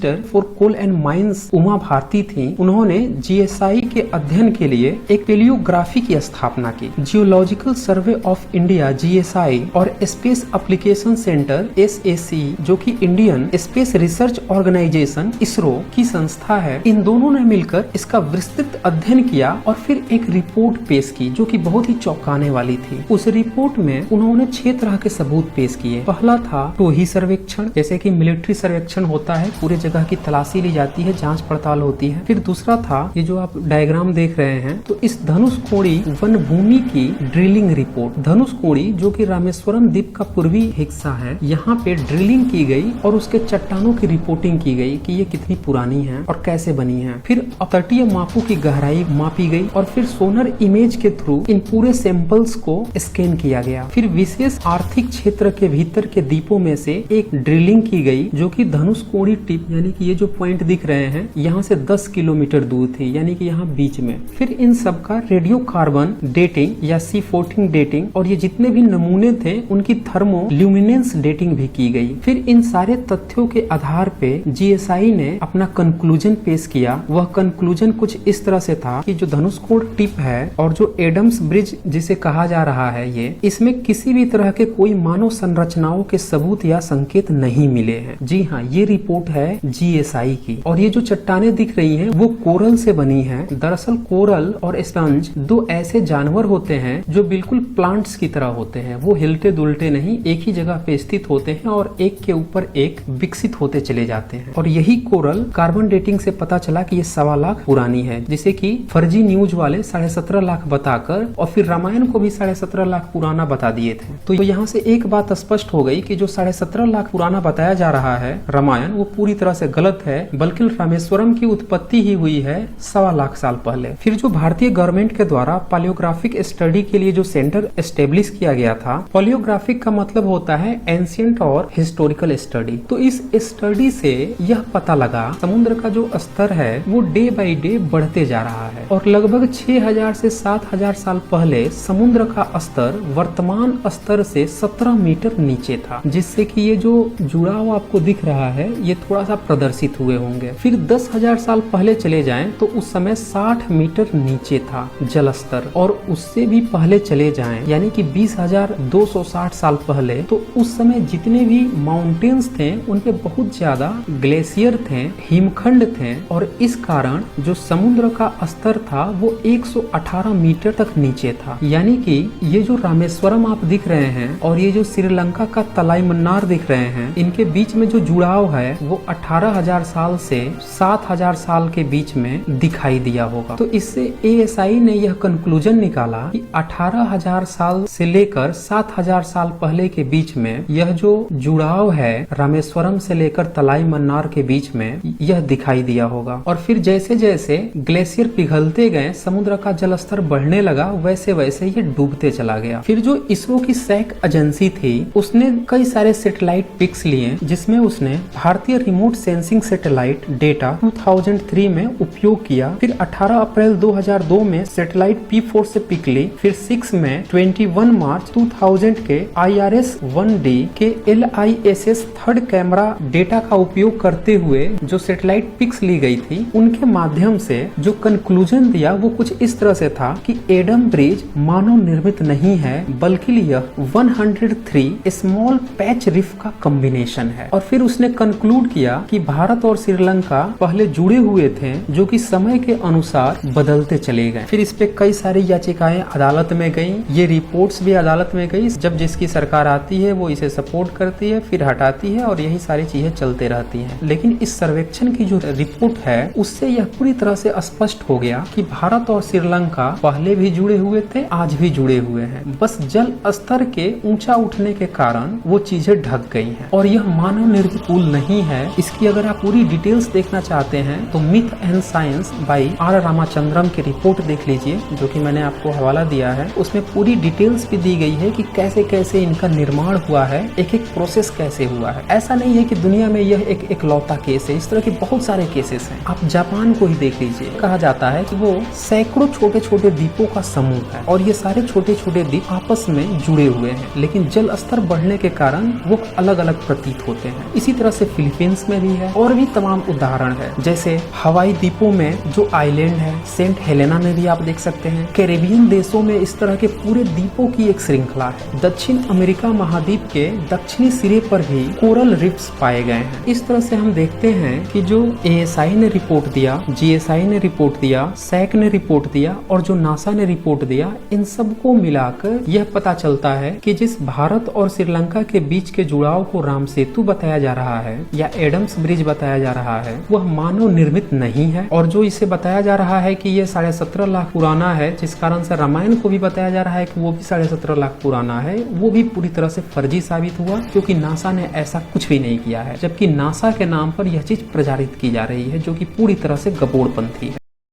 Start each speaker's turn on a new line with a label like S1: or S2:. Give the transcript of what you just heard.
S1: Minister for coal and mines Uma Bharti थी, उन्होंने GSI के अध्ययन के लिए एक पेलियोग्राफी की स्थापना की। Geological survey of India GSI और स्पेस एप्लीकेशन सेंटर एसएसी, जो कि Indian space research organisation ISRO की संस्था है, इन दोनों ने मिलकर इसका विस्तृत अध्ययन किया और फिर एक रिपोर्ट पेश की जो कि बहुत ही चौंकाने वाली थी। उस रिपोर्ट में उन्होंने 6 तरह के सबूत पेश किए। पहला था टोही सर्वेक्षण, जैसे कि मिलिट्री सर्वेक्षण होता है, पूरे जगह की तलाशी ली जाती है, जांच पड़ताल होती है। फिर दूसरा था ये जो आप डायग्राम देख रहे हैं, तो इस धनुषकोडी वन भूमि की ड्रिलिंग रिपोर्ट। धनुषकोडी जो कि रामेश्वरम द्वीप का पूर्वी हिस्सा है, यहाँ पे ड्रिलिंग की गई और उसके चट्टानों की रिपोर्टिंग की गई कि ये कितनी पुरानी है और कैसे बनी है। फिर तटीय मापों की गहराई मापी गई और फिर सोनर इमेज के थ्रू इन पूरे सैंपल्स को स्कैन किया गया। फिर विशेष आर्थिक क्षेत्र के भीतर के द्वीपों में से एक ड्रिलिंग की गई जो कि धनुषकोडी टिप, यानी कि ये जो पॉइंट दिख रहे हैं, यहाँ से 10 किलोमीटर दूर थी, यानी कि यहाँ बीच में। फिर इन सब का रेडियो कार्बन डेटिंग या C14 डेटिंग और ये जितने भी नमूने थे उनकी थर्मो ल्यूमिनेंस डेटिंग भी की गई। फिर इन सारे तथ्यों के आधार पे जीएसआई ने अपना कंक्लूजन पेश किया। वह कंक्लूजन कुछ इस तरह से था कि जो धनुषकोडी टिप है और जो एडम्स ब्रिज जिसे कहा जा रहा है, ये इसमें किसी भी तरह के कोई मानव संरचनाओं के सबूत या संकेत नहीं मिले हैं। जी हाँ, ये रिपोर्ट है जीएसआई की। और ये जो चट्टानें दिख रही हैं वो कोरल से बनी हैं। दरअसल कोरल और स्पंज दो ऐसे जानवर होते हैं जो बिल्कुल प्लांट्स की तरह होते हैं। वो हिलते दुलते नहीं, एक ही जगह पे स्थित होते हैं और एक के ऊपर एक विकसित होते चले जाते हैं। और यही कोरल कार्बन डेटिंग से पता चला कि ये 1.25 लाख पुरानी है, जिसे कि फर्जी न्यूज वाले 17.5 लाख बताकर और फिर रामायण को भी 17.5 लाख पुराना बता दिए थे। तो यहाँ से एक बात स्पष्ट हो गई कि जो 17.5 लाख पुराना बताया जा रहा है रामायण, वो पूरी तरह से गलत है, बल्कि रामेश्वरम की उत्पत्ति ही हुई है 1.25 लाख साल पहले। फिर जो भारतीय गवर्नमेंट के द्वारा पालियोग्राफिक स्टडी के लिए जो सेंटर एस्टेब्लिश किया गया था, पालियोग्राफिक का मतलब होता है एंशिएंट और हिस्टोरिकल स्टडी। तो इस स्टडी से यह पता लगा समुद्र का जो स्तर है वो डे बाई डे बढ़ते जा रहा है और लगभग 6000 से 7000 साल पहले समुद्र का स्तर वर्तमान स्तर से 17 मीटर नीचे था, जिससे कि ये जो जुड़ाव आपको दिख रहा है ये थोड़ा सा प्रदर्शित हुए होंगे। फिर 10,000 साल पहले चले जाएं तो उस समय 60 मीटर नीचे था जल स्तर, और उससे भी पहले चले जाएं यानी कि 20,260 साल पहले, तो उस समय जितने भी माउंटेन्स थे उन पे बहुत ज्यादा ग्लेशियर थे, हिमखंड थे, और इस कारण जो समुद्र का स्तर था वो 118 मीटर तक नीचे था। यानी कि ये जो रामेश्वरम आप दिख रहे हैं और ये जो श्रीलंका का तलाई मन्नार दिख रहे हैं, इनके बीच में जो जुड़ाव है वो 18,000 साल से 7,000 साल के बीच में दिखाई दिया होगा। तो इससे एएसआई ने यह कंक्लूजन निकाला कि 18,000 साल से लेकर 7,000 साल पहले के बीच में यह जो जुड़ाव है रामेश्वरम से लेकर तलाई मन्नार के बीच में यह दिखाई दिया होगा। और फिर जैसे जैसे ग्लेशियर पिघलते गए, समुद्र का जल स्तर बढ़ने लगा, वैसे वैसे ये डूबते चला गया। फिर जो इसरो की सैक एजेंसी थी उसने कई सारे सैटेलाइट पिक्स लिए, जिसमें उसने भारतीय रिमोट सेंसिंग सैटेलाइट डेटा 2003 में उपयोग किया। फिर 18 अप्रैल 2002 में सैटेलाइट P4 से पिक ली। फिर 6 में 21 मार्च 2000 के IRS-1D के LISS थर्ड कैमरा डेटा का उपयोग करते हुए जो सैटेलाइट पिक्स ली गई थी, उनके माध्यम से जो कंक्लूजन दिया वो कुछ इस तरह से था कि एडम ब्रिज मानव निर्मित नहीं है, बल्कि यह 103 स्मॉल पैच रिफ का कॉम्बिनेशन है। और फिर उसने कंक्लूड किया कि भारत और श्रीलंका पहले जुड़े हुए थे, जो कि समय के अनुसार बदलते चले गए। फिर इस पे कई सारी याचिकाएं अदालत में गई, ये रिपोर्ट्स भी अदालत में गई। जब जिसकी सरकार आती है वो इसे सपोर्ट करती है, फिर हटाती है, और यही सारी चीजें चलते रहती हैं। लेकिन इस सर्वेक्षण की जो रिपोर्ट है उससे यह पूरी तरह से स्पष्ट हो गया कि भारत और श्रीलंका पहले भी जुड़े हुए थे, आज भी जुड़े हुए हैं। बस जल स्तर के ऊंचा उठने के कारण वो चीजें ढक गई हैं। और यह मानव निर्मित पुल नहीं है। इसकी अगर आप पूरी डिटेल्स देखना चाहते हैं तो myth and science by R Ramachandram की रिपोर्ट देख लीजिए, जो कि मैंने आपको हवाला दिया है। उसमें पूरी डिटेल्स भी दी गई है कि कैसे कैसे इनका निर्माण हुआ है, एक एक प्रोसेस कैसे हुआ है। ऐसा नहीं है कि दुनिया में यह एक इकलौता केस है, इस तरह के बहुत सारे केसेस हैं। आप जापान को ही देख लीजिए, कहा जाता है कि वो सैकड़ों छोटे छोटे द्वीपों का समूह है और ये सारे छोटे छोटे द्वीप आपस में जुड़े हुए हैं, लेकिन जल स्तर बढ़ने के कारण वो अलग अलग प्रतीत होते हैं। इसी तरह से फिलीपींस में भी है और भी तमाम उदाहरण है। जैसे हवाई द्वीपों में जो आइलैंड है, सेंट हेलेना में भी आप देख सकते हैं। कैरेबियन देशों में इस तरह के पूरे द्वीपों की एक श्रृंखला है। दक्षिण अमेरिका महाद्वीप के दक्षिणी सिरे पर भी कोरल रिफ्स पाए गए हैं। इस तरह से हम देखते हैं कि जो ASI ने रिपोर्ट दिया, GSI ने रिपोर्ट दिया, सैक ने रिपोर्ट दिया और जो नासा ने रिपोर्ट दिया, इन सबको मिलाकर यह पता चलता है कि जिस भारत और श्रीलंका के बीच के जुड़ाव को राम सेतु बताया जा रहा है या एडम्स ब्रिज बताया जा रहा है, वह मानव निर्मित नहीं है। और जो इसे बताया जा रहा है कि यह 17.5 लाख पुराना है, जिस कारण से रामायण को भी बताया जा रहा है कि वो भी 17.5 लाख पुराना है, वो भी पूरी तरह से फर्जी साबित हुआ, क्योंकि नासा ने ऐसा कुछ भी नहीं किया है। जबकि नासा के नाम पर यह चीज प्रचारित की जा रही है, जो कि पूरी तरह से गपोड़पंथी है।